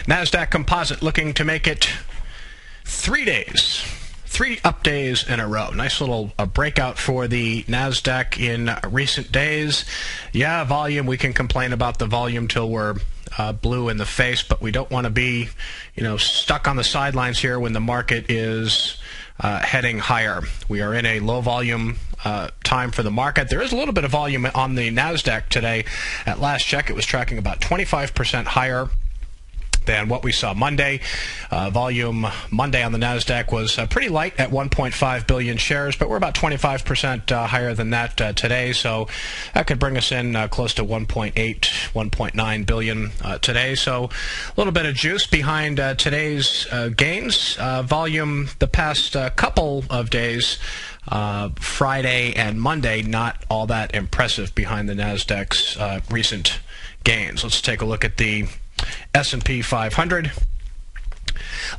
NASDAQ Composite looking to make it 3 days. 3 up days in a row. Nice little breakout for the NASDAQ in recent days. Yeah, volume. We can complain about the volume till we're blue in the face, but we don't want to be, stuck on the sidelines here when the market is heading higher. We are in a low volume time for the market. There is a little bit of volume on the NASDAQ today. At last check, it was tracking about 25% higher than what we saw Monday. Volume Monday on the NASDAQ was pretty light at 1.5 billion shares, but we're about 25% higher than that today, so that could bring us in close to 1.8, 1.9 billion today. So a little bit of juice behind today's gains. Volume the past couple of days, Friday and Monday, not all that impressive behind the NASDAQ's recent gains. Let's take a look at the S&P 500.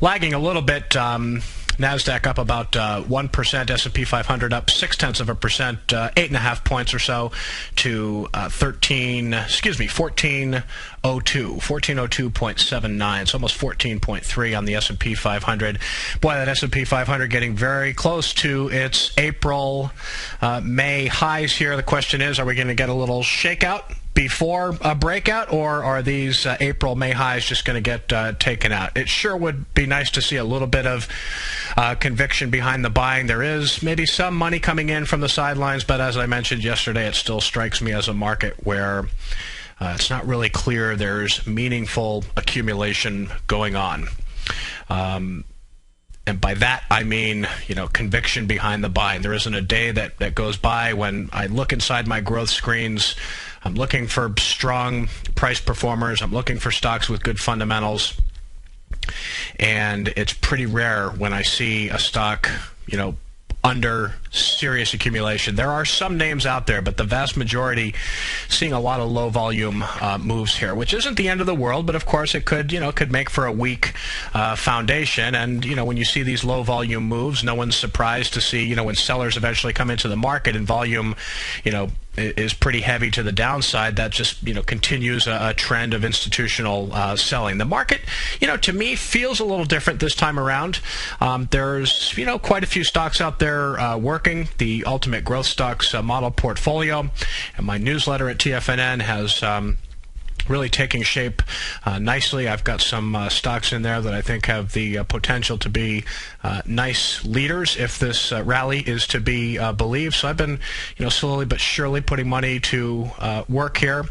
Lagging a little bit, NASDAQ up about 1%, S&P 500 up 0.6%, 8.5 points or so to 1402.79. It's almost 14.3 on the S&P 500. Boy, that S&P 500 getting very close to its April, May highs here. The question is, are we going to get a little shakeout before a breakout, or are these April, May highs just going to get taken out? It sure would be nice to see a little bit of conviction behind the buying. There is maybe some money coming in from the sidelines, but as I mentioned yesterday, it still strikes me as a market where it's not really clear there's meaningful accumulation going on. And by that, I mean, conviction behind the buying. There isn't a day that goes by when I look inside my growth screens. I'm looking for strong price performers. I'm looking for stocks with good fundamentals. And it's pretty rare when I see a stock, under serious accumulation. There are some names out there, but the vast majority seeing a lot of low volume moves here, which isn't the end of the world, but of course it could, could make for a weak foundation. And, when you see these low volume moves, no one's surprised to see, when sellers eventually come into the market and volume, is pretty heavy to the downside. That just, continues a trend of institutional selling. The market, to me, feels a little different this time around. There's, quite a few stocks out there working. The Ultimate Growth Stocks model portfolio and my newsletter at TFNN has really taking shape nicely. I've got some stocks in there that I think have the potential to be nice leaders if this rally is to be believed. So I've been, slowly but surely putting money to work here.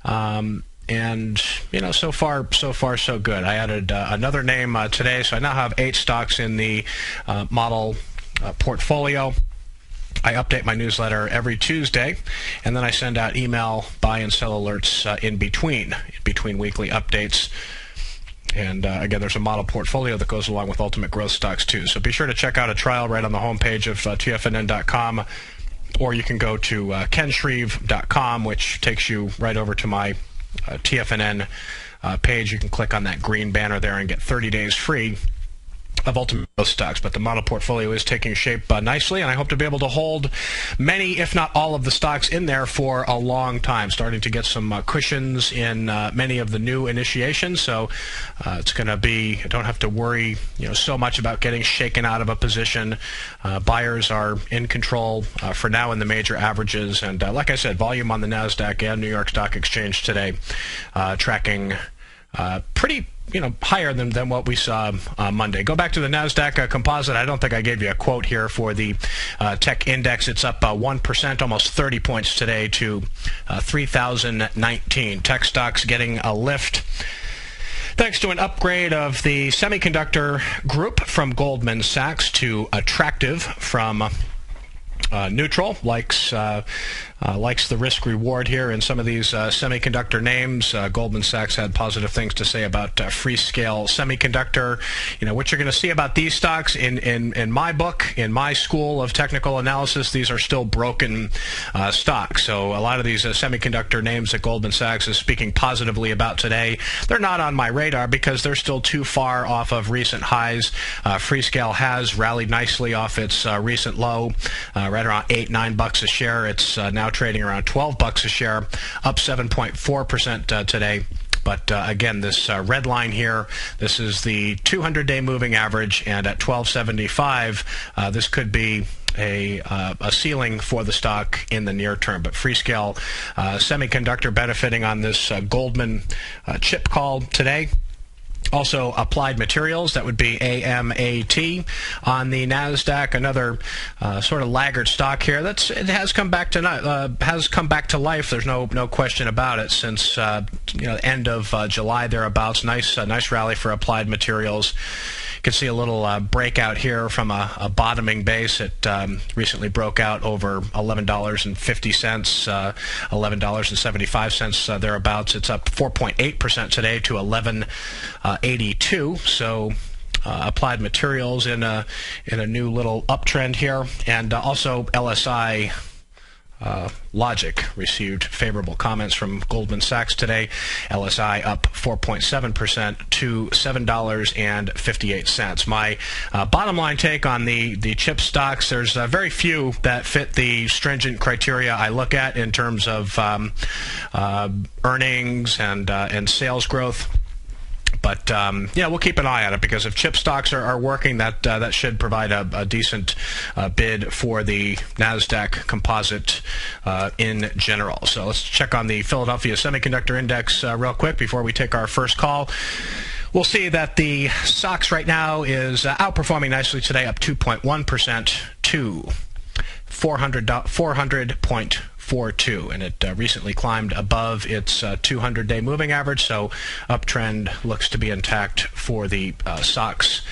And, so far, so good. I added another name today, so I now have 8 stocks in the model portfolio. I update my newsletter every Tuesday, and then I send out email buy and sell alerts in between weekly updates. And again, there's a model portfolio that goes along with Ultimate Growth Stocks too. So be sure to check out a trial right on the homepage of TFNN.com, or you can go to kenshreve.com, which takes you right over to my TFNN page. You can click on that green banner there and get 30 days free of Ultimate Growth Stocks. But the model portfolio is taking shape nicely, and I hope to be able to hold many, if not all, of the stocks in there for a long time, starting to get some cushions in many of the new initiations. So it's going to be, I don't have to worry so much about getting shaken out of a position. Buyers are in control for now in the major averages, and like I said, volume on the NASDAQ and New York Stock Exchange today tracking pretty higher than what we saw Monday. Go back to the NASDAQ Composite. I don't think I gave you a quote here for the tech index. It's up 1%, almost 30 points today to 3,019. Tech stocks getting a lift thanks to an upgrade of the semiconductor group from Goldman Sachs to attractive from neutral. Likes the risk reward here in some of these semiconductor names. Goldman Sachs had positive things to say about Freescale Semiconductor. What you're going to see about these stocks in my book, in my school of technical analysis, these are still broken stocks. So a lot of these semiconductor names that Goldman Sachs is speaking positively about today, they're not on my radar because they're still too far off of recent highs. Freescale has rallied nicely off its recent low, right around $8-9 a share. It's now trading around $12 a share, up 7.4% today. But again, this red line here, this is the 200-day moving average, and at 1275, this could be a ceiling for the stock in the near term. But Freescale Semiconductor benefiting on this Goldman chip call today. Also, Applied Materials, that would be AMAT on the Nasdaq, another sort of laggard stock here. It has come back to life. There's no question about it since end of July thereabouts. Nice rally for Applied Materials. You can see a little breakout here from a bottoming base. It recently broke out over $11.50, $11.75 thereabouts. It's up 4.8% today to 11.82. So Applied Materials in a new little uptrend here, and also LSI. Logic received favorable comments from Goldman Sachs today. LSI up 4.7% to $7.58. My bottom line take on the chip stocks, there's very few that fit the stringent criteria I look at in terms of earnings and sales growth. But we'll keep an eye on it, because if chip stocks are working, that should provide a decent bid for the Nasdaq Composite in general. So let's check on the Philadelphia Semiconductor Index real quick before we take our first call. We'll see that the SOX right now is outperforming nicely today, up 2.1% to 400.42, and it recently climbed above its 200-day moving average, so uptrend looks to be intact for the SOX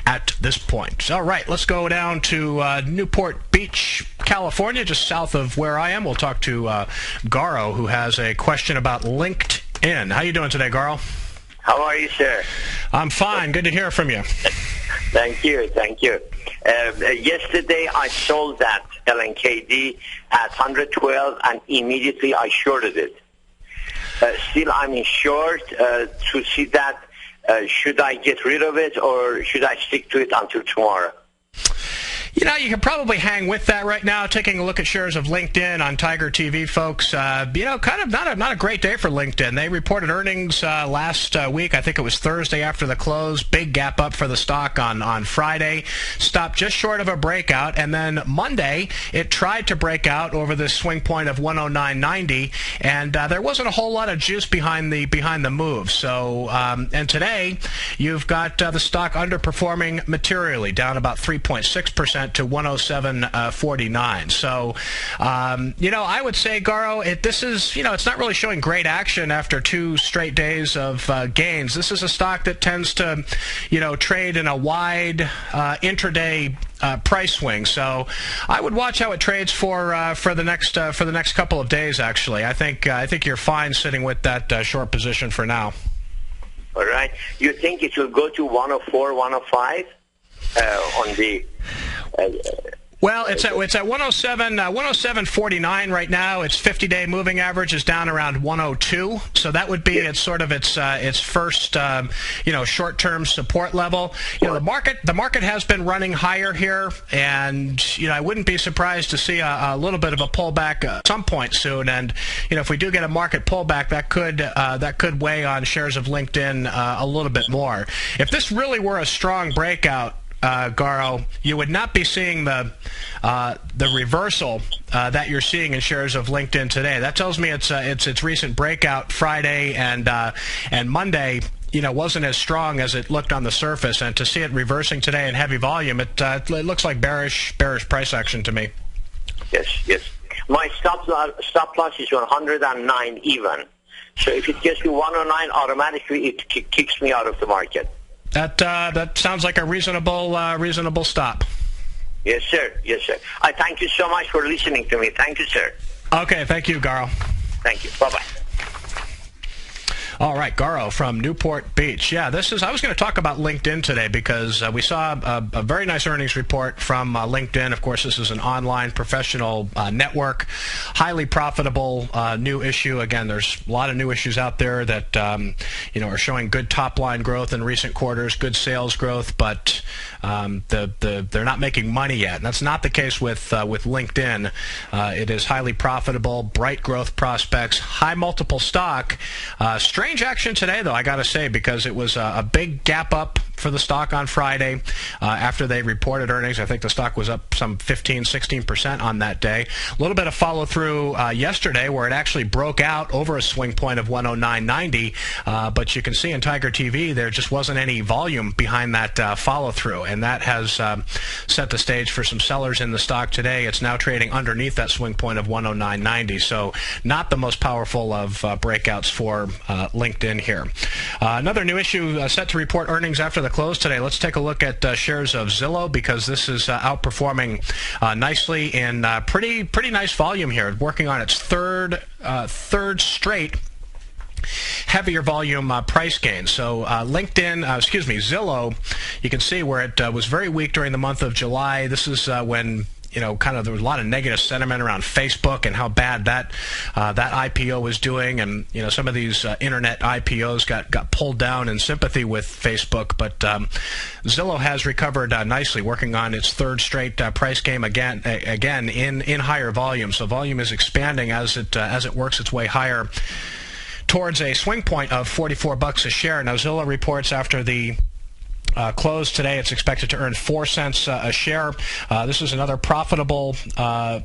at this point. All right, let's go down to Newport Beach, California, just south of where I am. We'll talk to Garo, who has a question about LinkedIn. How you doing today, Garo? How are you, sir? I'm fine. Good to hear from you. Thank you. Yesterday, I sold that LNKD at 112, and immediately I shorted it. Still, I'm in short to see that. Should I get rid of it, or should I stick to it until tomorrow? You can probably hang with that right now. Taking a look at shares of LinkedIn on Tiger TV, folks, kind of not a great day for LinkedIn. They reported earnings last week. I think it was Thursday after the close. Big gap up for the stock on Friday. Stopped just short of a breakout. And then Monday, it tried to break out over the swing point of 109.90. And there wasn't a whole lot of juice behind the move. So, and today, you've got the stock underperforming materially, down about 3.6%. To 107.49. So, I would say, Garo, this is, it's not really showing great action after 2 straight days of gains. This is a stock that tends to, trade in a wide intraday price swing. So, I would watch how it trades for the next couple of days. Actually, I think you're fine sitting with that short position for now. All right. You think it will go to 104, 105 on the? Well, it's at 107.49 right now. Its 50-day moving average is down around 102. So that would be its first short-term support level. The market has been running higher here, and I wouldn't be surprised to see a little bit of a pullback at some point soon. And if we do get a market pullback, that could weigh on shares of LinkedIn a little bit more. If this really were a strong breakout, Garo, you would not be seeing the reversal that you're seeing in shares of LinkedIn today. That tells me its recent breakout Friday and Monday, wasn't as strong as it looked on the surface. And to see it reversing today in heavy volume, it looks like bearish price action to me. Yes. My stop loss is 109 even. So if it gets to 109, automatically it kicks me out of the market. That sounds like a reasonable stop. Yes, sir. I thank you so much for listening to me. Thank you, sir. Okay, thank you, Garo. Thank you. Bye-bye. All right, Garo from Newport Beach. Yeah, I was going to talk about LinkedIn today because we saw a very nice earnings report from LinkedIn. Of course, this is an online professional network, highly profitable new issue. Again, there's a lot of new issues out there that are showing good top-line growth in recent quarters, good sales growth, but they're not making money yet. And that's not the case with LinkedIn. It is highly profitable, bright growth prospects, high multiple stock. Strangely, strange action today, though, I got to say, because it was a big gap up for the stock on Friday after they reported earnings. I think the stock was up some 16% on that day. A little bit of follow-through yesterday where it actually broke out over a swing point of 109.90, but you can see in Tiger TV there just wasn't any volume behind that follow-through, and that has set the stage for some sellers in the stock today. It's now trading underneath that swing point of 109.90, so not the most powerful of breakouts for LinkedIn here. Another new issue set to report earnings after the close today. Let's take a look at shares of Zillow, because this is outperforming nicely in pretty nice volume here, working on its third straight heavier volume price gain. So Zillow, you can see where it was very weak during the month of July. This is when kind of there was a lot of negative sentiment around Facebook and how bad that IPO was doing, and some of these internet IPOs got pulled down in sympathy with Facebook. But Zillow has recovered nicely, working on its third straight price game again in higher volume. So volume is expanding as it works its way higher towards a swing point of $44 a share. Now Zillow reports after the close today, it's expected to earn 4 cents a share. This is another profitable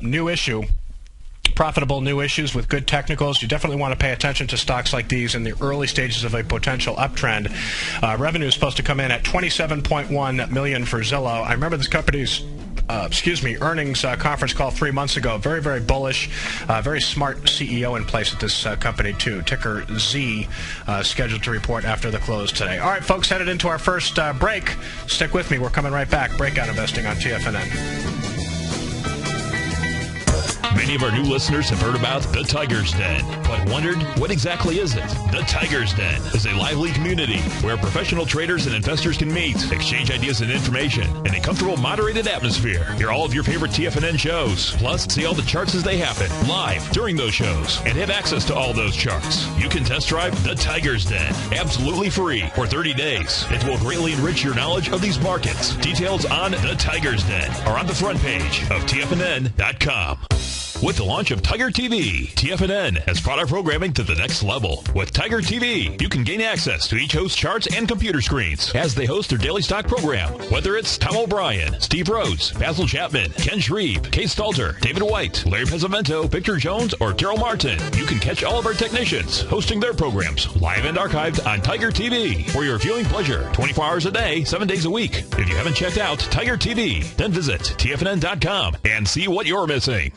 new issue. Profitable new issues with good technicals. You definitely want to pay attention to stocks like these in the early stages of a potential uptrend. Revenue is supposed to come in at $27.1 million for Zillow. I remember this company's earnings conference call 3 months ago. Very, very bullish. Very smart CEO in place at this company, too. Ticker Z, scheduled to report after the close today. All right, folks, headed into our first break. Stick with me. We're coming right back. Breakout Investing on TFNN. Many of our new listeners have heard about the Tiger's Den, but wondered, what exactly is it? The Tiger's Den is a lively community where professional traders and investors can meet, exchange ideas and information in a comfortable, moderated atmosphere. Hear all of your favorite TFNN shows, plus see all the charts as they happen live during those shows, and have access to all those charts. You can test drive the Tiger's Den absolutely free for 30 days. It will greatly enrich your knowledge of these markets. Details on the Tiger's Den are on the front page of TFNN.com. With the launch of Tiger TV, TFNN has brought our programming to the next level. With Tiger TV, you can gain access to each host's charts and computer screens as they host their daily stock program. Whether it's Tom O'Brien, Steve Rhodes, Basil Chapman, Ken Shreve, Kay Stalter, David White, Larry Pesavento, Victor Jones, or Carol Martin, you can catch all of our technicians hosting their programs live and archived on Tiger TV for your viewing pleasure 24 hours a day, 7 days a week. If you haven't checked out Tiger TV, then visit TFNN.com and see what you're missing.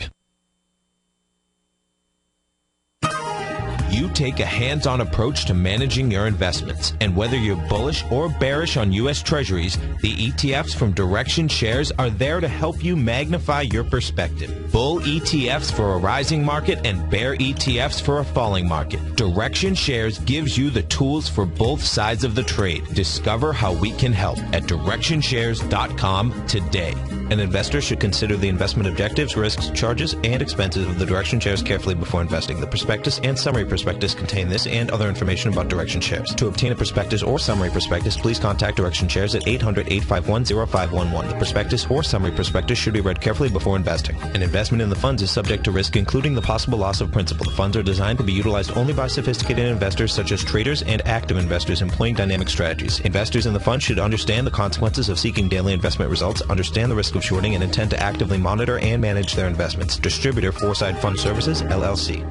You take a hands-on approach to managing your investments, and whether you're bullish or bearish on U.S. Treasuries, the ETFs from Direction Shares are there to help you magnify your perspective. Bull ETFs for a rising market and bear ETFs for a falling market. Direction Shares gives you the tools for both sides of the trade. Discover how we can help at DirectionShares.com today. An investor should consider the investment objectives, risks, charges, and expenses of the Direction Shares carefully before investing. The prospectus and summary prospectus contain this and other information about Direction Shares. To obtain a prospectus or summary prospectus, please contact Direction Shares at 800-851-0511. The prospectus or summary prospectus should be read carefully before investing. An investment in the funds is subject to risk, including the possible loss of principal. The funds are designed to be utilized only by sophisticated investors such as traders and active investors employing dynamic strategies. Investors in the fund should understand the consequences of seeking daily investment results, understand the risk of shorting, and intend to actively monitor and manage their investments. Distributor Foreside Fund Services, LLC.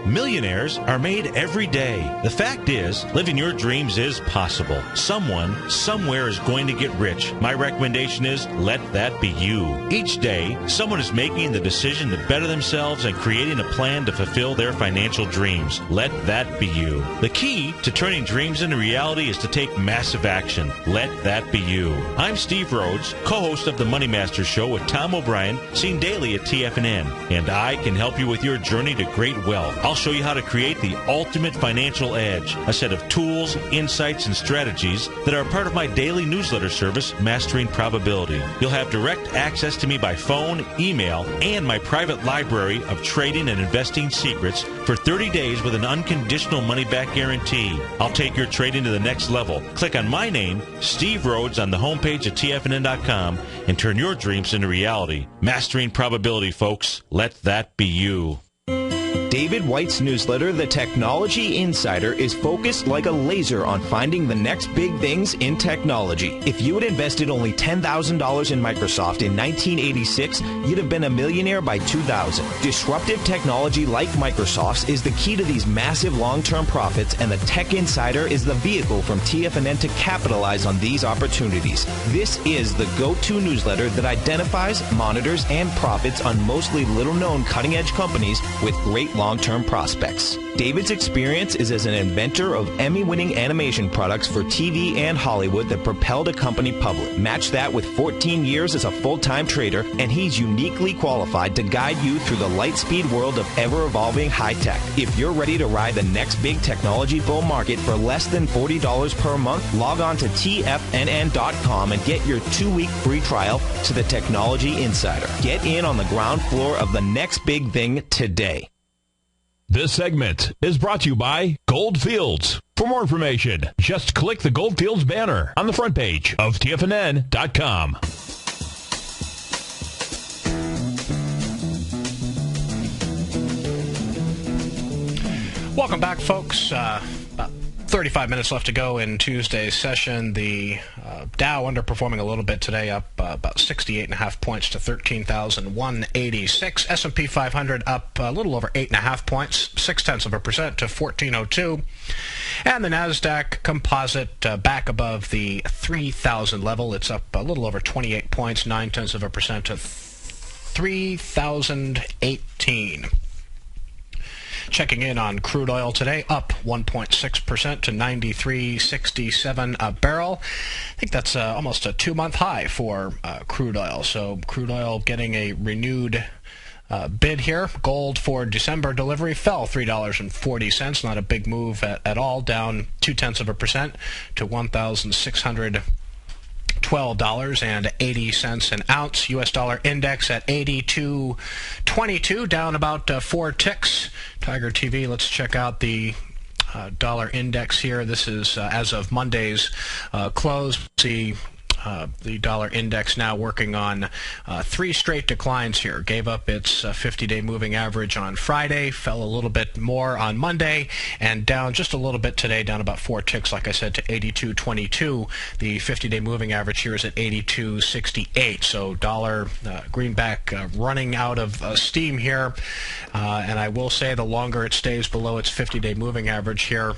Millionaires are made every day. The fact is, living your dreams is possible. Someone, somewhere is going to get rich. My recommendation is, let that be you. Each day, someone is making the decision to better themselves and creating a plan to fulfill their financial dreams. Let that be you. The key to turning dreams into reality is to take massive action. Let that be you. I'm Steve Rhodes, co-host of the Money Master Show with Tom O'Brien, seen daily at TFNN, and I can help you with your journey to great wealth. I'll show you how to create the ultimate financial edge, a set of tools, insights, and strategies that are part of my daily newsletter service, Mastering Probability. You'll have direct access to me by phone, email, and my private library of trading and investing secrets for 30 days with an unconditional money-back guarantee. I'll take your trading to the next level. Click on my name, Steve Rhodes, on the homepage at TFNN.com and turn your dreams into reality. Mastering Probability, folks. Let that be you. David White's newsletter, The Technology Insider, is focused like a laser on finding the next big things in technology. If you had invested only $10,000 in Microsoft in 1986, you'd have been a millionaire by 2000. Disruptive technology like Microsoft's is the key to these massive long-term profits, and the Tech Insider is the vehicle from TFNN to capitalize on these opportunities. This is the go-to newsletter that identifies, monitors, and profits on mostly little-known cutting-edge companies with great long-term prospects. David's experience is as an inventor of Emmy-winning animation products for TV and Hollywood that propelled a company public. Match that with 14 years as a full-time trader, and he's uniquely qualified to guide you through the light-speed world of ever-evolving high-tech. If you're ready to ride the next big technology bull market for less than $40 per month, log on to TFNN.com and get your 2-week free trial to the Technology Insider. Get in on the ground floor of the next big thing today. This segment is brought to you by Goldfields. For more information, just click the Goldfields banner on the front page of TFNN.com. Welcome back, folks. About 35 minutes left to go in Tuesday's session. The Dow underperforming a little bit today, up about 68.5 points to 13,186. S&P 500 up a little over 8.5 points, 0.6% to 1402. And the NASDAQ Composite back above the 3,000 level. It's up a little over 28 points, 0.9% to 3,018. Checking in on crude oil today, up 1.6% to 93.67 a barrel. I think that's almost a 2-month high for crude oil. So crude oil getting a renewed bid here. Gold for December delivery fell $3.40. Not a big move at all, down 0.2% to $1,612.80 an ounce. U.S. dollar index at 82.22, down about 4 ticks. Tiger TV, let's check out the dollar index here. This is as of Monday's close. See the dollar index now working on 3 straight declines here. Gave up its 50-day moving average on Friday, fell a little bit more on Monday, and down just a little bit today, down about 4 ticks, like I said, to 82.22. The 50-day moving average here is at 82.68. So dollar greenback running out of steam here, and I will say the longer it stays below its 50-day moving average here,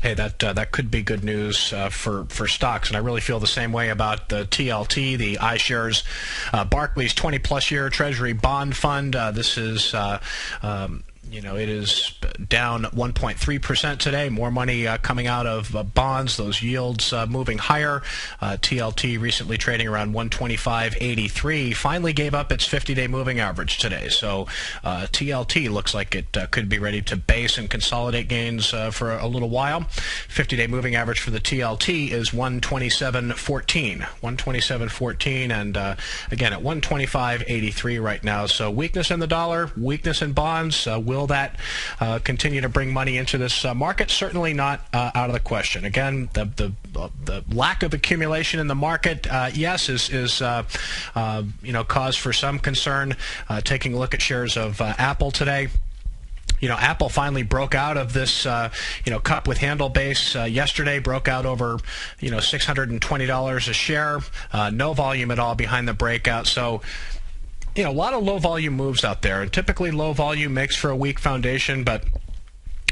hey, that could be good news for stocks. And I really feel the same way about the TLT, the iShares Barclays 20-plus year Treasury bond fund. This is it is down 1.3% today. More money coming out of bonds. Those yields moving higher. TLT recently trading around 125.83. Finally gave up its 50-day moving average today. So TLT looks like it could be ready to base and consolidate gains for a little while. 50-day moving average for the TLT is 127.14. 127.14, and again at 125.83 right now. So weakness in the dollar, weakness in bonds. Will that continue to bring money into this market? Certainly not out of the question. Again, the lack of accumulation in the market, yes, is cause for some concern. Taking a look at shares of Apple today. Apple finally broke out of this, cup with handle base yesterday, broke out over, $620 a share. No volume at all behind the breakout. So, a lot of low volume moves out there, and typically low volume makes for a weak foundation, but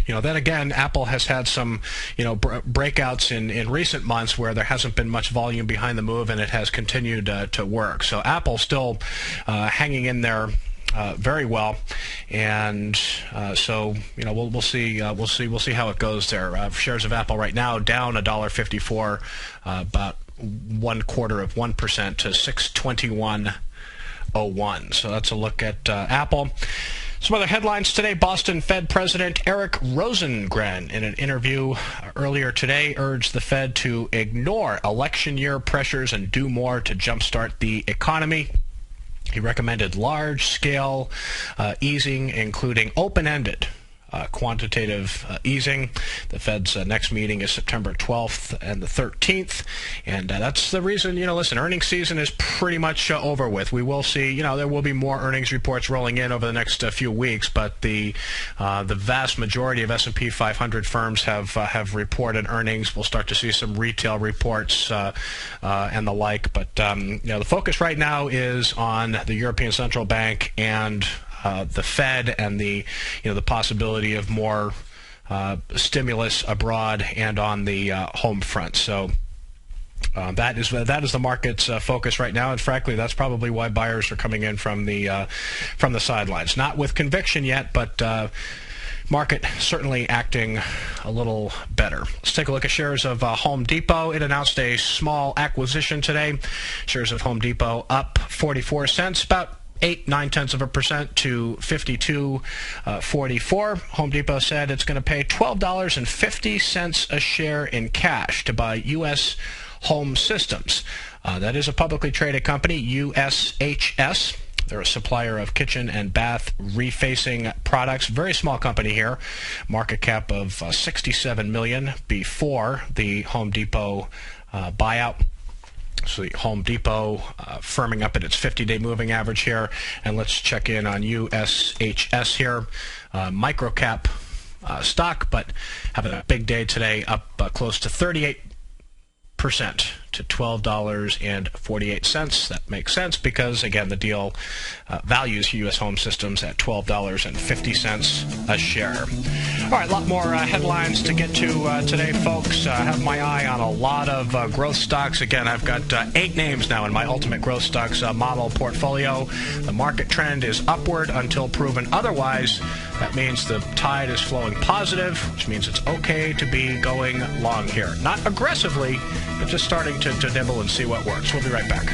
then again, Apple has had some, breakouts in recent months where there hasn't been much volume behind the move, and it has continued to work. So Apple still hanging in there very well, and so we'll see how it goes there. Shares of Apple right now down $1.54, about 0.25% to 621.01. So that's a look at Apple. Some other headlines today. Boston Fed President Eric Rosengren, in an interview earlier today, urged the Fed to ignore election year pressures and do more to jumpstart the economy. He recommended large-scale easing, including open-ended quantitative easing. The Fed's next meeting is September 12th and the 13th, and that's the reason, listen, earnings season is pretty much over with. We will see, there will be more earnings reports rolling in over the next few weeks, but the vast majority of S&P 500 firms have reported earnings. We'll start to see some retail reports and the like, but the focus right now is on the European Central Bank and the Fed and the possibility of more stimulus abroad and on the home front. So that is the market's focus right now, and frankly, that's probably why buyers are coming in from the sidelines. Not with conviction yet, but market certainly acting a little better. Let's take a look at shares of Home Depot. It announced a small acquisition today. Shares of Home Depot up 44 cents, about 0.8% to 52.44. Home Depot said it's going to pay $12.50 a share in cash to buy U.S. Home Systems. That is a publicly traded company, USHS. They're a supplier of kitchen and bath refacing products. Very small company here. Market cap of $67 million before the Home Depot buyout. So the Home Depot firming up at its 50-day moving average here. And let's check in on USHS here. Microcap stock, but having a big day today, up close to 38% to $12.48. That makes sense because, again, the deal values U.S. Home Systems at $12.50 a share. All right, a lot more headlines to get to today, folks. I have my eye on a lot of growth stocks. Again, I've got 8 names now in my Ultimate Growth Stocks model portfolio. The market trend is upward until proven otherwise. That means the tide is flowing positive, which means it's okay to be going long here. Not aggressively, but just starting to nibble and see what works. We'll be right back.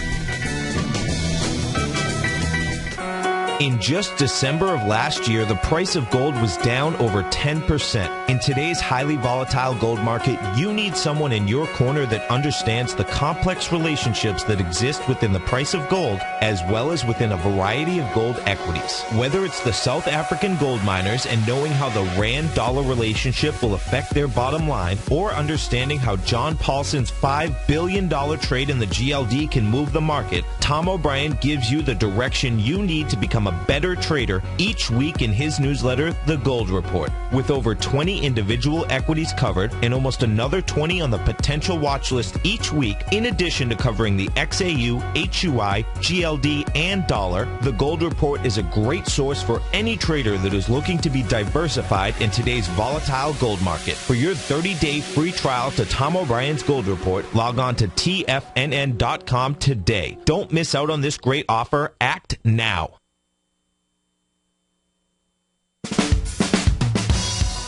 In just December of last year, the price of gold was down over 10%. In today's highly volatile gold market, you need someone in your corner that understands the complex relationships that exist within the price of gold, as well as within a variety of gold equities. Whether it's the South African gold miners and knowing how the Rand-dollar relationship will affect their bottom line, or understanding how John Paulson's $5 billion trade in the GLD can move the market, Tom O'Brien gives you the direction you need to become a better trader each week in his newsletter, The Gold Report. With over 20 individual equities covered and almost another 20 on the potential watch list each week, in addition to covering the XAU, HUI, GLD, and dollar, The Gold Report is a great source for any trader that is looking to be diversified in today's volatile gold market. For your 30-day free trial to Tom O'Brien's Gold Report, log on to TFNN.com today. Don't miss out on this great offer. Act now.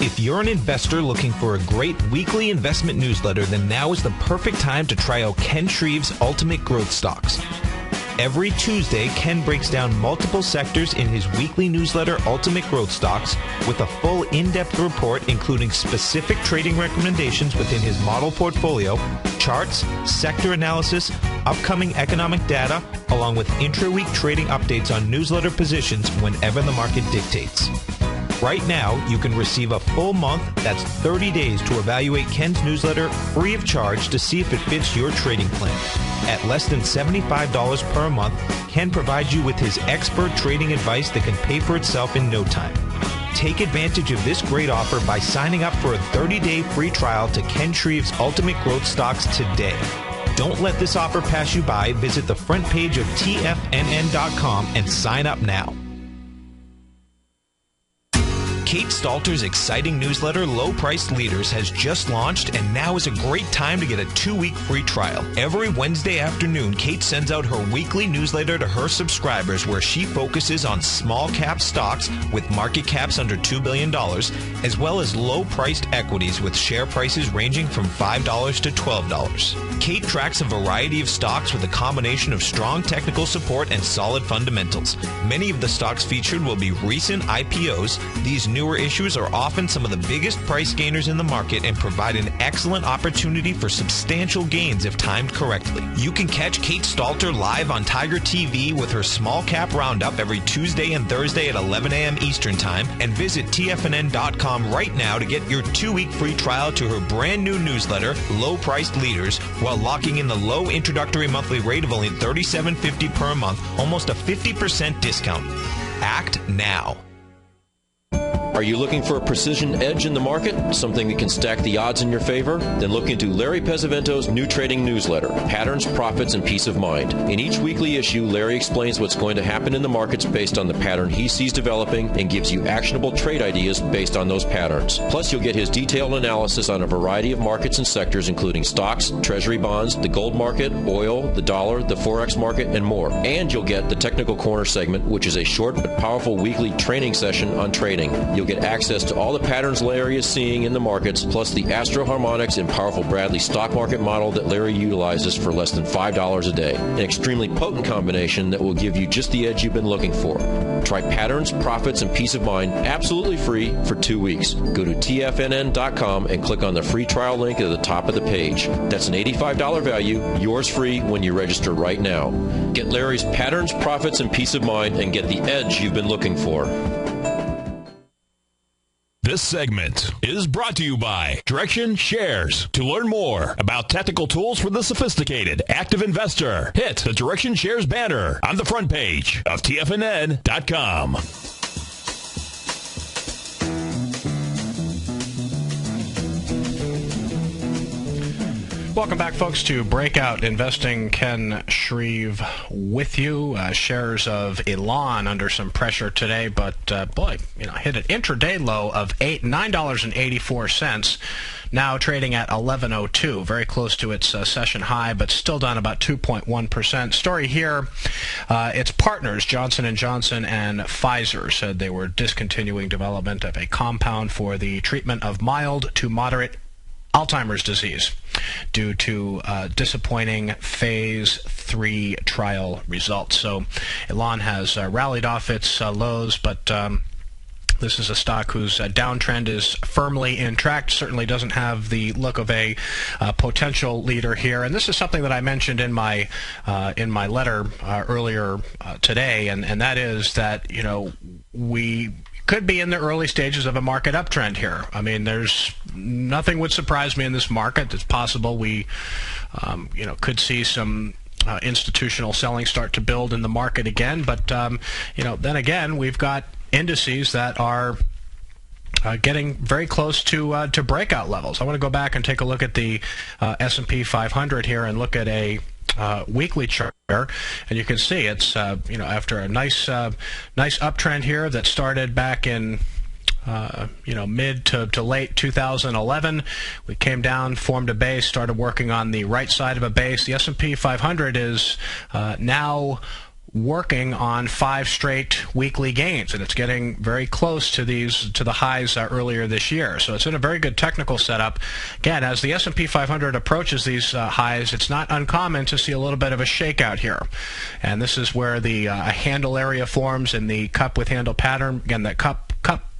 If you're an investor looking for a great weekly investment newsletter, then now is the perfect time to try out Ken Shreve's Ultimate Growth Stocks. Every Tuesday, Ken breaks down multiple sectors in his weekly newsletter, Ultimate Growth Stocks, with a full in-depth report including specific trading recommendations within his model portfolio, charts, sector analysis, upcoming economic data, along with intra-week trading updates on newsletter positions whenever the market dictates. Right now, you can receive a full month, that's 30 days, to evaluate Ken's newsletter free of charge to see if it fits your trading plan. At less than $75 per month, Ken provides you with his expert trading advice that can pay for itself in no time. Take advantage of this great offer by signing up for a 30-day free trial to Ken Shreve's Ultimate Growth Stocks today. Don't let this offer pass you by. Visit the front page of TFNN.com and sign up now. Kate Stalter's exciting newsletter, Low Priced Leaders, has just launched, and now is a great time to get a 2-week free trial. Every Wednesday afternoon, Kate sends out her weekly newsletter to her subscribers where she focuses on small cap stocks with market caps under $2 billion, as well as low-priced equities with share prices ranging from $5 to $12. Kate tracks a variety of stocks with a combination of strong technical support and solid fundamentals. Many of the stocks featured will be recent IPOs. These new newer issues are often some of the biggest price gainers in the market and provide an excellent opportunity for substantial gains if timed correctly. You can catch Kate Stalter live on Tiger TV with her Small Cap Roundup every Tuesday and Thursday at 11 a.m. Eastern Time, and visit TFNN.com right now to get your 2-week free trial to her brand new newsletter, Low Priced Leaders, while locking in the low introductory monthly rate of only $37.50 per month, almost a 50% discount. Act now. Are you looking for a precision edge in the market? Something that can stack the odds in your favor? Then look into Larry Pesavento's new trading newsletter, Patterns, Profits, and Peace of Mind. In each weekly issue, Larry explains what's going to happen in the markets based on the pattern he sees developing and gives you actionable trade ideas based on those patterns. Plus, you'll get his detailed analysis on a variety of markets and sectors, including stocks, treasury bonds, the gold market, oil, the dollar, the Forex market, and more. And you'll get the Technical Corner segment, which is a short but powerful weekly training session on trading. You'll get access to all the patterns Larry is seeing in the markets, plus the Astro Harmonics and powerful Bradley stock market model that Larry utilizes for less than $5 a day. An extremely potent combination that will give you just the edge you've been looking for. Try Patterns, Profits, and Peace of Mind absolutely free for 2 weeks. Go to TFNN.com and click on the free trial link at the top of the page. That's an $85 value, yours free when you register right now. Get Larry's Patterns, Profits, and Peace of Mind and get the edge you've been looking for. This segment is brought to you by Direction Shares. To learn more about tactical tools for the sophisticated active investor, hit the Direction Shares banner on the front page of TFNN.com. Welcome back, folks, to Breakout Investing. Ken Shreve with you. Shares of Elan under some pressure today, but boy, hit an intraday low of $9.84. Now trading at 11.02, very close to its session high, but still down about 2.1%. Story here, its partners, Johnson & Johnson and Pfizer, said they were discontinuing development of a compound for the treatment of mild to moderate Alzheimer's disease due to disappointing phase 3 trial results. So Elan has rallied off its lows, but this is a stock whose downtrend is firmly in track. Certainly doesn't have the look of a potential leader here. And this is something that I mentioned in my letter earlier today, and that is that we could be in the early stages of a market uptrend here. I mean, there's nothing would surprise me in this market. It's possible we, could see some institutional selling start to build in the market again. But then again, we've got indices that are getting very close to breakout levels. I want to go back and take a look at the S&P 500 here and look at a weekly chart, and you can see it's after a nice uptrend here that started back in mid to late 2011. We came down, formed a base, started working on the right side of a base. The S&P 500 is now working on 5 straight weekly gains, and it's getting very close to the highs earlier this year. So it's in a very good technical setup. Again, as the S&P 500 approaches these highs, it's not uncommon to see a little bit of a shakeout here, and this is where the handle area forms in the cup with handle pattern. Again, that cup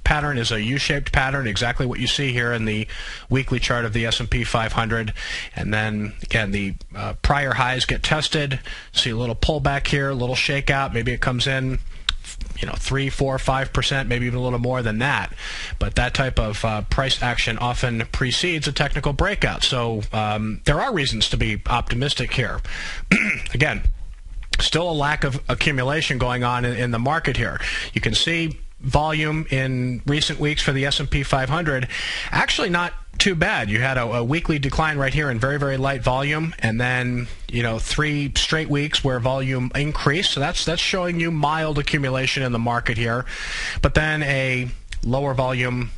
pattern is a U-shaped pattern, exactly what you see here in the weekly chart of the S&P 500. And then, again, the prior highs get tested. See a little pullback here, a little shakeout. Maybe it comes in 3, 4, 5%, maybe even a little more than that. But that type of price action often precedes a technical breakout. So there are reasons to be optimistic here. Again, still a lack of accumulation going on in the market here. You can see volume in recent weeks for the S&P 500 actually not too bad. You had a weekly decline right here in very, very light volume, and then 3 straight weeks where volume increased. So that's showing you mild accumulation in the market here. But then a lower volume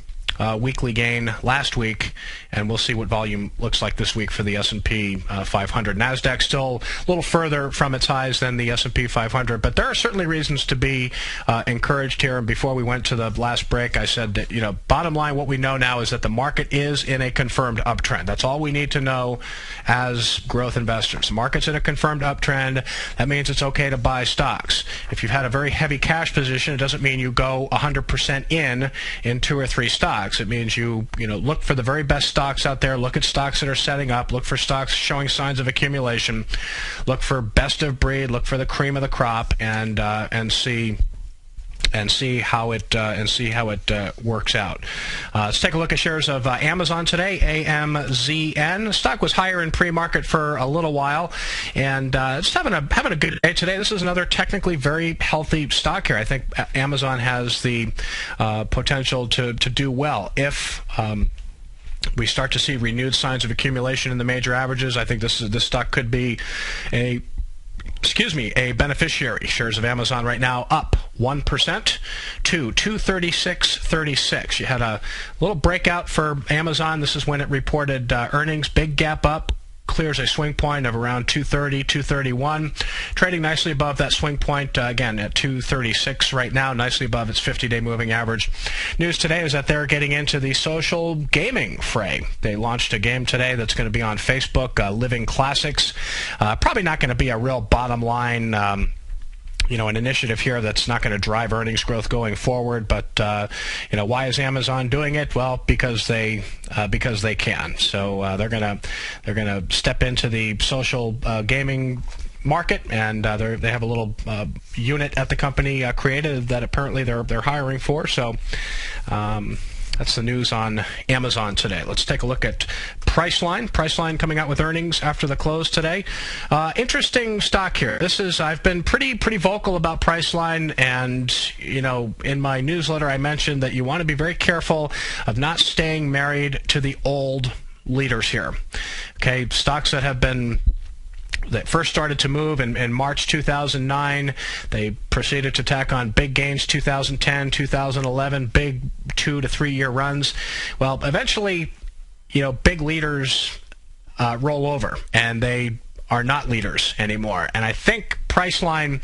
weekly gain last week, and we'll see what volume looks like this week for the S&P 500. NASDAQ still a little further from its highs than the S&P 500, but there are certainly reasons to be encouraged here. And before we went to the last break, I said that, bottom line, what we know now is that the market is in a confirmed uptrend. That's all we need to know as growth investors. The market's in a confirmed uptrend. That means it's okay to buy stocks. If you've had a very heavy cash position, it doesn't mean you go 100% in 2 or 3 stocks. It means you look for the very best stocks out there, look at stocks that are setting up, look for stocks showing signs of accumulation, look for best of breed, look for the cream of the crop, and see how it works out. Let's take a look at shares of Amazon today. AMZN stock was higher in pre-market for a little while, and it's having a good day today. This is another technically very healthy stock here. I think Amazon has the potential to do well if we start to see renewed signs of accumulation in the major averages. I think this stock could be a beneficiary. Shares of Amazon right now up 1% to 236.36. You had a little breakout for Amazon. This is when it reported earnings. Big gap up. Clears a swing point of around 230, 231. Trading nicely above that swing point, again, at 236 right now, nicely above its 50-day moving average. News today is that they're getting into the social gaming fray. They launched a game today that's going to be on Facebook, Living Classics. Probably not going to be a real bottom line an initiative here that's not going to drive earnings growth going forward. But why is Amazon doing it? Well, because they can. So they're gonna step into the social gaming market, and they have a little unit at the company created that apparently they're hiring for. So that's the news on Amazon today. Let's take a look at Priceline. Priceline coming out with earnings after the close today. Interesting stock here. I've been pretty vocal about Priceline, and in my newsletter I mentioned that you want to be very careful of not staying married to the old leaders here. Okay, stocks that first started to move in March 2009. They proceeded to tack on big gains 2010, 2011, big 2 to 3 year runs. Well, eventually, big leaders roll over, and they are not leaders anymore. And I think Priceline,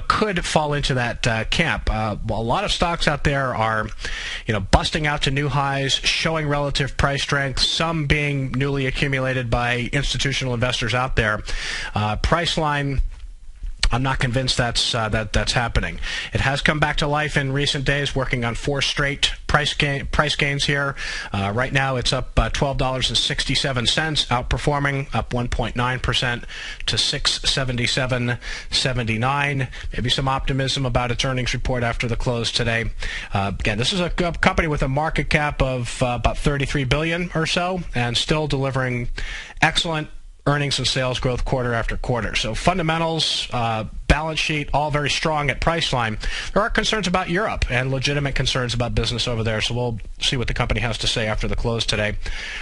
could fall into that camp. A lot of stocks out there are, busting out to new highs, showing relative price strength, some being newly accumulated by institutional investors out there. Priceline, I'm not convinced that's happening. It has come back to life in recent days, working on 4 straight price gains here. Right now it's up $12.67, outperforming, up 1.9% to $677.79. Maybe some optimism about its earnings report after the close today. Again, this is a company with a market cap of about $33 billion or so, and still delivering excellent earnings and sales growth quarter after quarter. So fundamentals, balance sheet, all very strong at Priceline. There are concerns about Europe and legitimate concerns about business over there, so we'll see what the company has to say after the close today.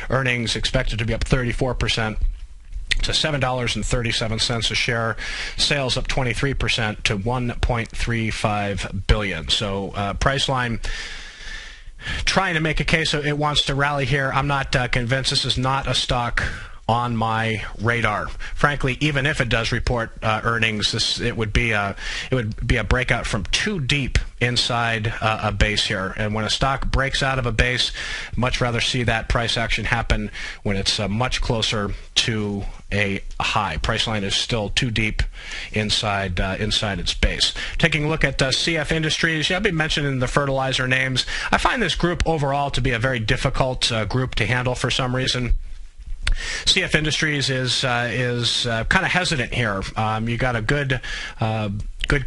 Earnings expected to be up 34% to $7.37 a share. Sales up 23% to $1.35 billion. So Priceline trying to make a case it wants to rally here. I'm not convinced. This is not a stock on my radar. Frankly, even if it does report earnings, it would be a breakout from too deep inside a base here. And when a stock breaks out of a base, much rather see that price action happen when it's much closer to a high. Priceline is still too deep inside its base. Taking a look at CF Industries, I've been mentioning the fertilizer names. I find this group overall to be a very difficult group to handle for some reason. CF Industries is kind of hesitant here. You got a good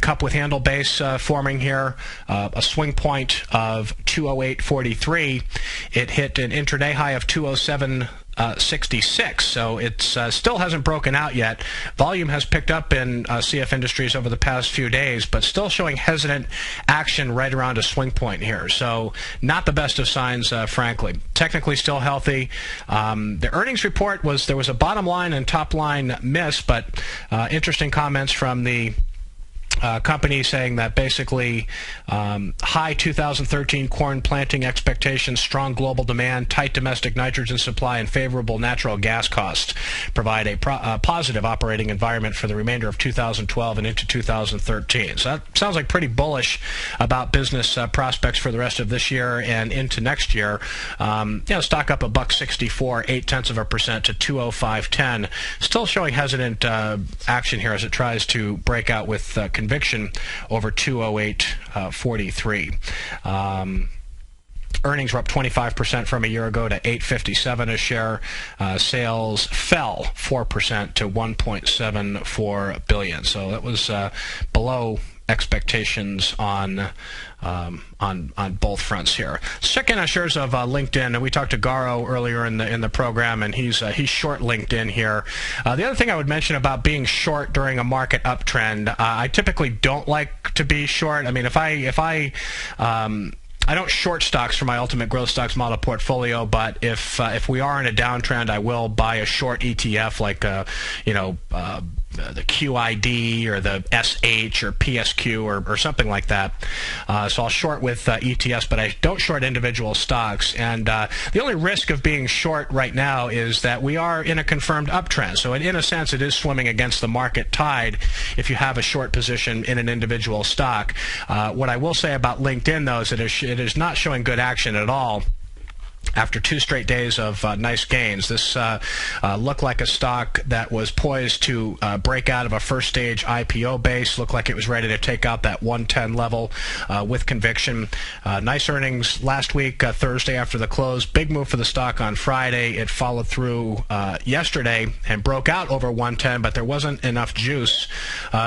cup with handle base forming here, a swing point of 208.43. It hit an intraday high of 207.66, so it still hasn't broken out yet. Volume has picked up in CF Industries over the past few days, but still showing hesitant action right around a swing point here. So not the best of signs, frankly. Technically still healthy. The earnings report there was a bottom line and top line miss, but interesting comments from the company saying that basically high 2013 corn planting expectations, strong global demand, tight domestic nitrogen supply, and favorable natural gas costs provide a positive operating environment for the remainder of 2012 and into 2013. So that sounds like pretty bullish about business prospects for the rest of this year and into next year. Stock up $1.64, 0.8% to 205.10. Still showing hesitant action here as it tries to break out with conviction over 208.43. Earnings were up 25% from a year ago to $8.57 a share. Sales fell 4% to $1.74 billion. So that was below expectations on both fronts here. Let's check in on shares of LinkedIn. And we talked to Garo earlier in the program, and he's short LinkedIn here. The other thing I would mention about being short during a market uptrend, I typically don't like to be short. I mean, if I don't short stocks for my Ultimate Growth Stocks model portfolio, but if we are in a downtrend, I will buy a short ETF like the QID or the SH or PSQ or something like that. So I'll short with ETFs, but I don't short individual stocks. And the only risk of being short right now is that we are in a confirmed uptrend. So in a sense, it is swimming against the market tide if you have a short position in an individual stock. What I will say about LinkedIn, though, is that it is not showing good action at all. After 2 straight days of nice gains, this looked like a stock that was poised to break out of a first-stage IPO base. Looked like it was ready to take out that 110 level with conviction. Nice earnings last week, Thursday after the close. Big move for the stock on Friday. It followed through yesterday and broke out over 110, but there wasn't enough juice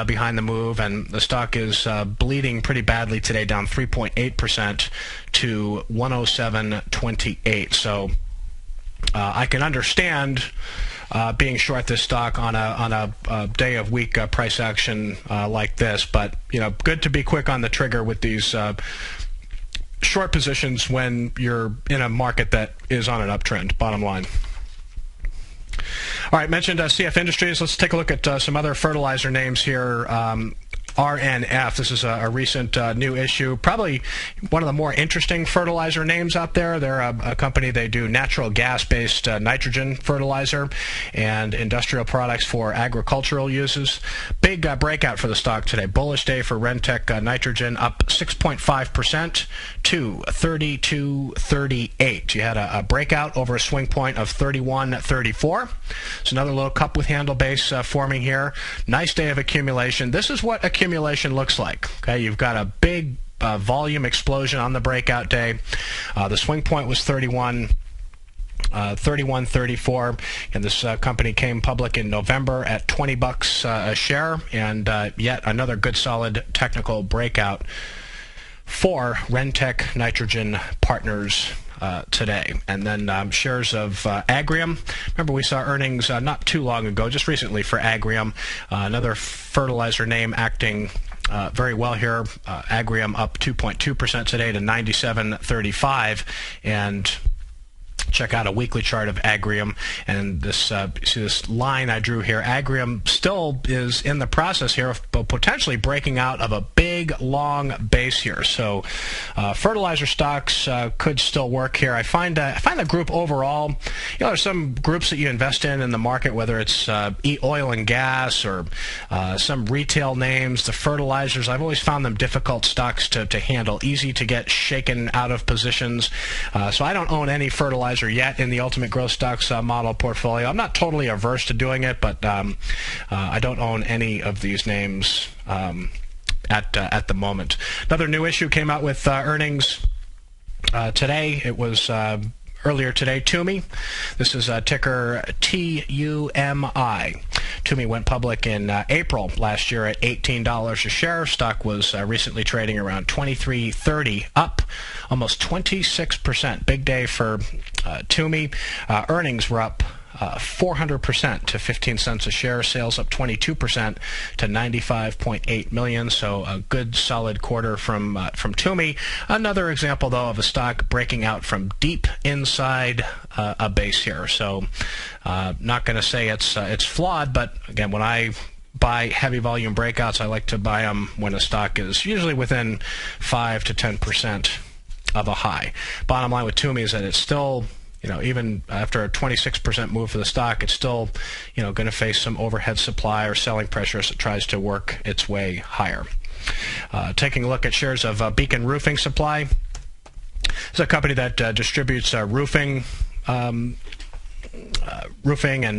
behind the move, and the stock is bleeding pretty badly today, down 3.8% to 107.28. So I can understand being short this stock on a day of weak price action like this, but good to be quick on the trigger with these short positions when you're in a market that is on an uptrend. Bottom line. All right, mentioned CF Industries. Let's take a look at some other fertilizer names here. RNF. This is a recent new issue. Probably one of the more interesting fertilizer names out there. They're a company. They do natural gas-based nitrogen fertilizer and industrial products for agricultural uses. Big breakout for the stock today. Bullish day for Rentech Nitrogen, up 6.5% to 32.38. You had a breakout over a swing point of 31.34. It's another little cup with handle base forming here. Nice day of accumulation. This is what accumulation looks like. Okay, you've got a big volume explosion on the breakout day. The swing point was 31.34, and this company came public in November at $20 a share, and yet another good solid technical breakout for Rentech Nitrogen Partners today. And then shares of Agrium. Remember, we saw earnings not too long ago, just recently, for Agrium. Another fertilizer name acting very well here. Agrium up 2.2% today to 97.35, and check out a weekly chart of Agrium, and this see this line I drew here. Agrium still is in the process here of potentially breaking out of a big long base here. So fertilizer stocks could still work here. I find the group overall, there's some groups that you invest in the market, whether it's oil and gas or some retail names. The fertilizers, I've always found them difficult stocks to handle, easy to get shaken out of positions. So I don't own any fertilizer yet in the Ultimate Growth Stocks model portfolio. I'm not totally averse to doing it, but I don't own any of these names at the moment. Another new issue came out with earnings today. It was earlier today, Tumi. This is ticker TUMI. Tumi went public in April last year at $18 a share. Stock was recently trading around $23.30, up almost 26%. Big day for Tumi. Earnings were up 400% to 15 cents a share. Sales up 22% to $95.8 million. So a good solid quarter from Tumi. Another example, though, of a stock breaking out from deep inside a base here. So not going to say it's flawed, but again, when I buy heavy volume breakouts. I like to buy them when a stock is usually within 5 to 10% of a high. Bottom line with Toomey is that it's still, even after a 26% move for the stock, it's still, going to face some overhead supply or selling pressure as it tries to work its way higher. Taking a look at shares of Beacon Roofing Supply. It's a company that distributes roofing and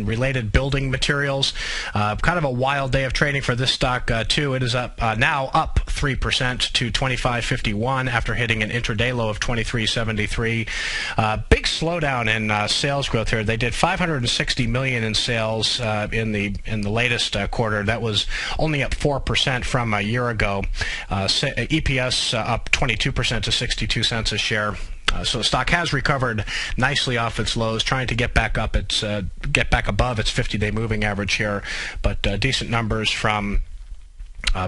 related building materials. Kind of a wild day of trading for this stock too. It is now up 3% to 25.51 after hitting an intraday low of 23.73. Big slowdown in sales growth here. They did $560 million in sales in the latest quarter. That was only up 4% from a year ago. EPS up 22% to 62 cents a share. So the stock has recovered nicely off its lows, trying to get back above its 50-day moving average here, but decent numbers from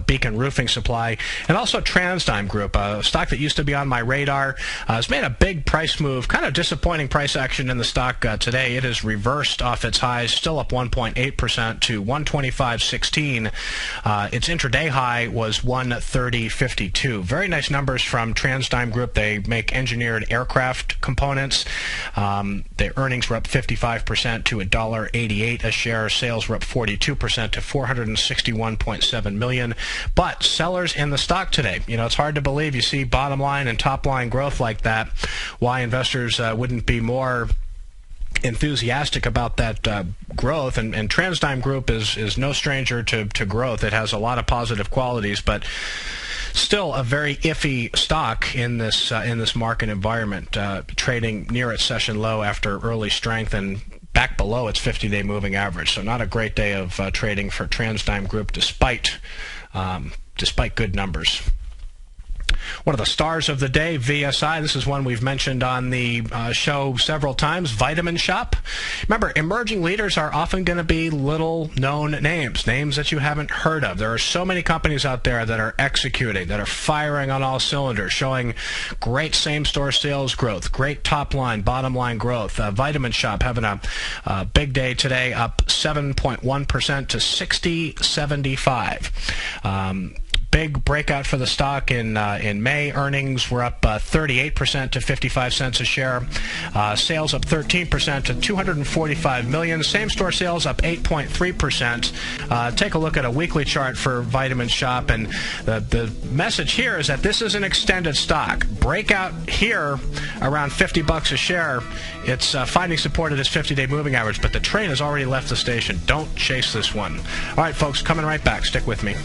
Beacon Roofing Supply, and also TransDigm Group, a stock that used to be on my radar, has made a big price move. Kind of disappointing price action in the stock today. It has reversed off its highs, still up 1.8% to 125.16. Its intraday high was 130.52. Very nice numbers from TransDigm Group. They make engineered aircraft components. Their earnings were up 55% to $1.88 a share. Sales were up 42% to $461.7 million. But sellers in the stock today, it's hard to believe. You see bottom line and top line growth like that. Why investors wouldn't be more enthusiastic about that growth, and TransDigm Group is no stranger to growth. It has a lot of positive qualities, but still a very iffy stock in this market environment, trading near its session low after early strength and back below its 50-day moving average. So not a great day of trading for TransDigm Group despite good numbers. One of the stars of the day, VSI. This is one we've mentioned on the show several times, Vitamin Shoppe. Remember, emerging leaders are often going to be little-known names that you haven't heard of. There are so many companies out there that are executing, that are firing on all cylinders, showing great same-store sales growth, great top-line, bottom-line growth. Vitamin Shoppe having a big day today, up 7.1% to 60.75. Big breakout for the stock in May. Earnings were up 38% to 55 cents a share. Sales up 13% to $245 million. Same-store sales up 8.3%. Take a look at a weekly chart for Vitamin Shoppe, and the message here is that this is an extended stock. Breakout here around $50 a share. It's finding support at its 50-day moving average, but the train has already left the station. Don't chase this one. All right, folks, coming right back. Stick with me.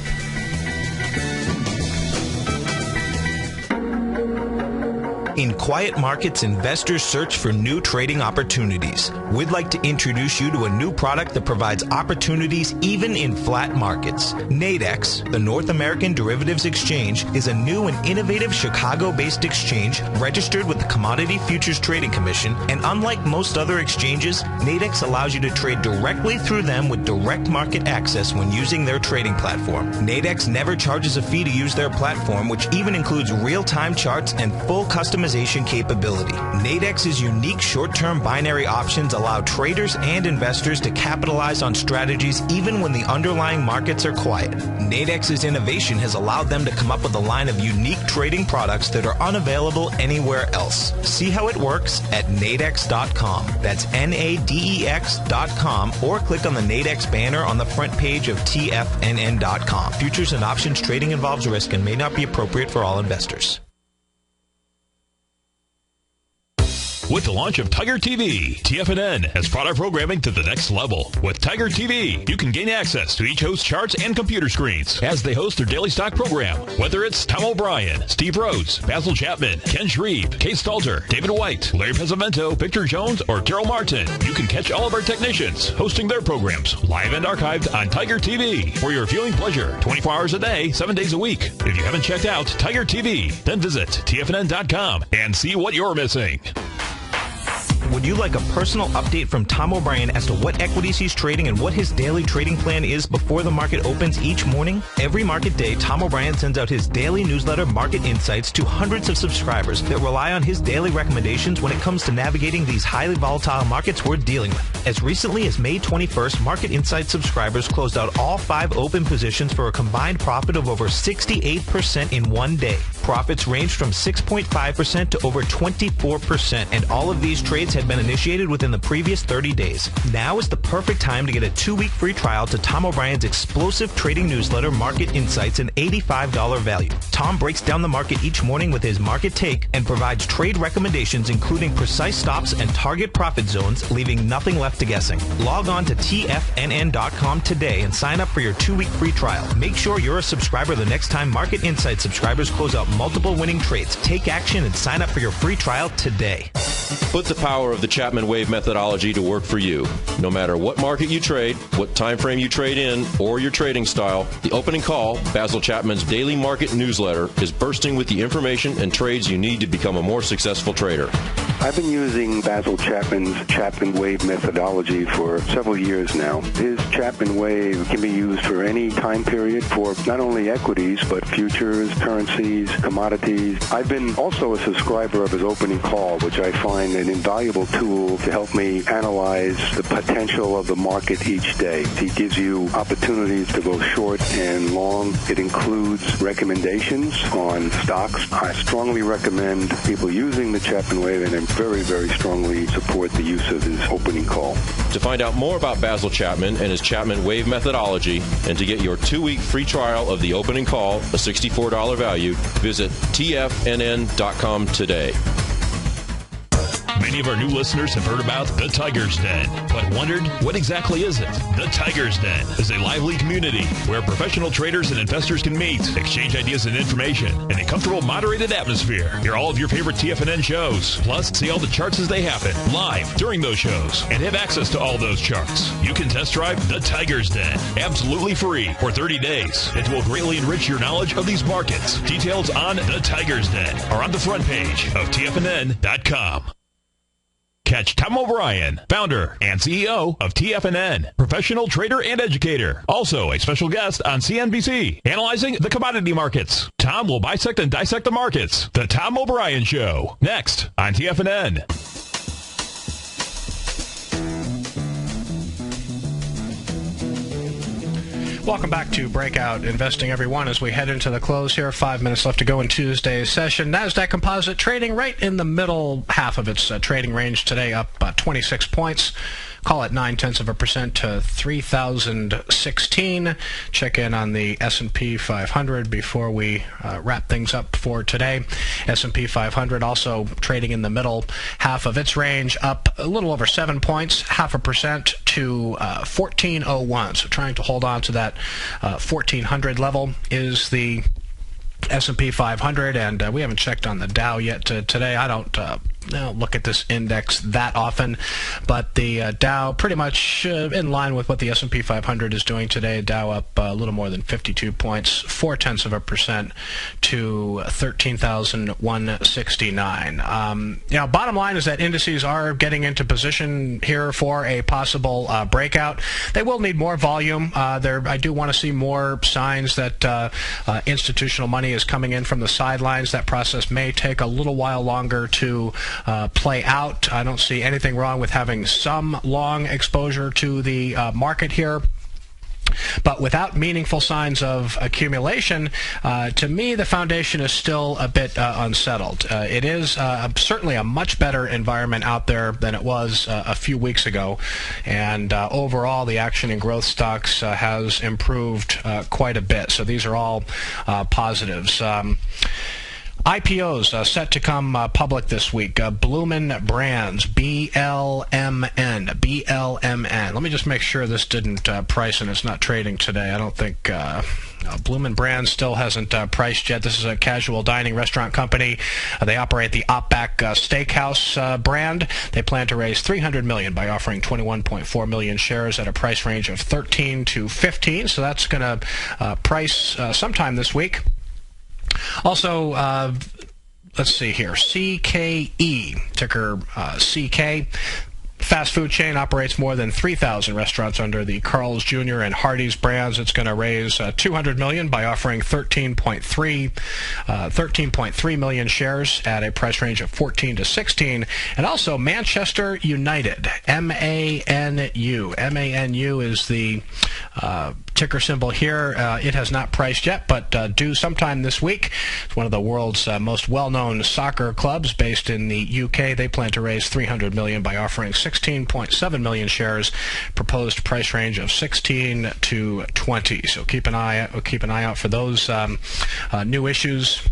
In quiet markets, investors search for new trading opportunities. We'd like to introduce you to a new product that provides opportunities even in flat markets. Nadex, the North American Derivatives Exchange, is a new and innovative Chicago-based exchange registered with the Commodity Futures Trading Commission, and unlike most other exchanges, Nadex allows you to trade directly through them with direct market access when using their trading platform. Nadex never charges a fee to use their platform, which even includes real-time charts and full customization capability. Nadex's unique short-term binary options allow traders and investors to capitalize on strategies even when the underlying markets are quiet. Nadex's innovation has allowed them to come up with a line of unique trading products that are unavailable anywhere else. See how it works at nadex.com. That's NADEX.com, or click on the Nadex banner on the front page of TFNN.com. Futures and options trading involves risk and may not be appropriate for all investors. With the launch of Tiger TV, TFNN has brought our programming to the next level. With Tiger TV, you can gain access to each host's charts and computer screens as they host their daily stock program. Whether it's Tom O'Brien, Steve Rhodes, Basil Chapman, Ken Shreve, Kay Stalter, David White, Larry Pesavento, Victor Jones, or Daryl Martin, you can catch all of our technicians hosting their programs live and archived on Tiger TV for your viewing pleasure 24 hours a day, 7 days a week. If you haven't checked out Tiger TV, then visit TFNN.com and see what you're missing. Would you like a personal update from Tom O'Brien as to what equities he's trading and what his daily trading plan is before the market opens each morning? Every market day, Tom O'Brien sends out his daily newsletter, Market Insights, to hundreds of subscribers that rely on his daily recommendations when it comes to navigating these highly volatile markets we're dealing with. As recently as May 21st, Market Insights subscribers closed out all 5 open positions for a combined profit of over 68% in one day. Profits ranged from 6.5% to over 24%, and all of these trades had been initiated within the previous 30 days. Now is the perfect time to get a 2-week free trial to Tom O'Brien's explosive trading newsletter, Market Insights, an $85 value. Tom breaks down the market each morning with his market take and provides trade recommendations including precise stops and target profit zones, leaving nothing left to guessing. Log on to TFNN.com today and sign up for your 2-week free trial. Make sure you're a subscriber the next time Market Insights subscribers close out multiple winning trades. Take action and sign up for your free trial today. Put the power of the Chapman Wave methodology to work for you. No matter what market you trade, what time frame you trade in, or your trading style, the Opening Call, Basil Chapman's daily market newsletter, is bursting with the information and trades you need to become a more successful trader. I've been using Basil Chapman's Chapman Wave methodology for several years now. His Chapman Wave can be used for any time period for not only equities, but futures, currencies, commodities. I've been also a subscriber of his Opening Call, which I find an invaluable tool to help me analyze the potential of the market each day. He gives you opportunities to go short and long. It includes recommendations on stocks. I strongly recommend people using the Chapman Wave, and I very, very strongly support the use of his Opening Call. To find out more about Basil Chapman and his Chapman Wave methodology, and to get your 2-week free trial of the Opening Call, a $64 value, visit TFNN.com today. Many of our new listeners have heard about the Tiger's Den, but wondered, what exactly is it? The Tiger's Den is a lively community where professional traders and investors can meet, exchange ideas and information in a comfortable, moderated atmosphere. Hear all of your favorite TFNN shows, plus see all the charts as they happen live during those shows, and have access to all those charts. You can test drive the Tiger's Den absolutely free for 30 days. It will greatly enrich your knowledge of these markets. Details on the Tiger's Den are on the front page of TFNN.com. Catch Tom O'Brien, founder and CEO of TFNN, professional trader and educator. Also a special guest on CNBC, analyzing the commodity markets. Tom will bisect and dissect the markets. The Tom O'Brien Show, next on TFNN. Welcome back to Breakout Investing, everyone. As we head into the close here, 5 minutes left to go in Tuesday's session. NASDAQ Composite trading right in the middle half of its trading range today, up 26 points. Call it 0.9% to 3,016. Check in on the S&P 500 before we wrap things up for today. S&P 500 also trading in the middle half of its range, up a little over 7 points, 0.5% to 1401. So trying to hold on to that 1,400 level is the S&P 500, and we haven't checked on the Dow yet today. I don't look at this index that often, but the Dow pretty much in line with what the S&P 500 is doing today. Dow up a little more than 52 points, 0.4% to 13,169. Bottom line is that indices are getting into position here for a possible breakout. They will need more volume. I do want to see more signs that institutional money is coming in from the sidelines. That process may take a little while longer to play out. I don't see anything wrong with having some long exposure to the market here. But without meaningful signs of accumulation, to me, the foundation is still a bit unsettled. It is certainly a much better environment out there than it was a few weeks ago. And overall, the action in growth stocks has improved quite a bit. So these are all positives. IPOs set to come public this week. Bloomin' Brands, BLMN. Let me just make sure this didn't price and it's not trading today. I don't think Bloomin' Brands still hasn't priced yet. This is a casual dining restaurant company. They operate the Outback Steakhouse brand. They plan to raise $300 million by offering 21.4 million shares at a price range of 13 to 15. So that's going to price sometime this week. Also, let's see here, CKE, ticker CK. Fast food chain operates more than 3,000 restaurants under the Carl's Jr. and Hardee's brands. It's going to raise $200 million by offering 13.3 million shares at a price range of 14 to 16. And also Manchester United, MANU. MANU is the ticker symbol here. It has not priced yet, but due sometime this week. It's one of the world's most well-known soccer clubs based in the UK. They plan to raise $300 million by offering 16.7 million shares, proposed price range of 16 to 20. So keep an eye out for those new issues.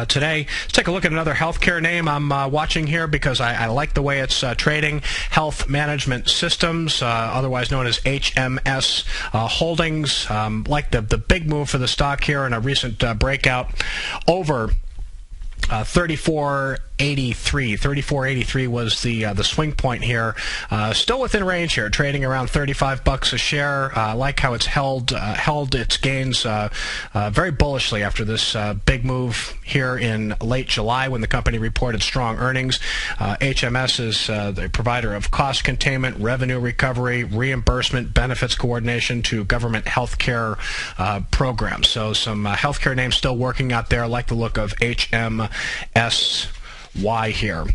Today, let's take a look at another healthcare name I'm watching here because I like the way it's trading. Health Management Systems, otherwise known as HMS Holdings. Like the big move for the stock here in a recent breakout over 34.83 was the swing point here. Still within range here, trading around $35 a share. I like how it's held its gains very bullishly after this big move here in late July when the company reported strong earnings. HMS is the provider of cost containment, revenue recovery, reimbursement, benefits coordination to government healthcare programs. So some healthcare names still working out there. I like the look of HMSY here.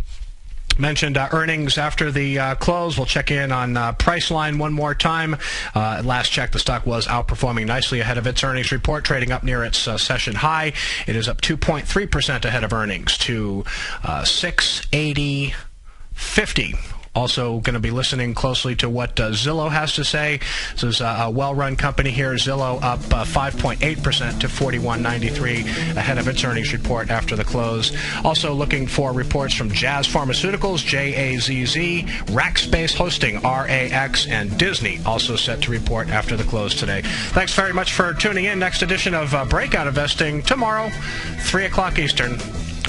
Mentioned earnings after the close. We'll check in on Priceline one more time. Last check, the stock was outperforming nicely ahead of its earnings report, trading up near its session high. It is up 2.3% ahead of earnings to 680.50. Also going to be listening closely to what Zillow has to say. This is a well-run company here. Zillow up 5.8% to $41.93 ahead of its earnings report after the close. Also looking for reports from Jazz Pharmaceuticals, JAZZ, Rackspace Hosting, RAX, and Disney, also set to report after the close today. Thanks very much for tuning in. Next edition of Breakout Investing tomorrow, 3 o'clock Eastern.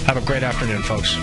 Have a great afternoon, folks.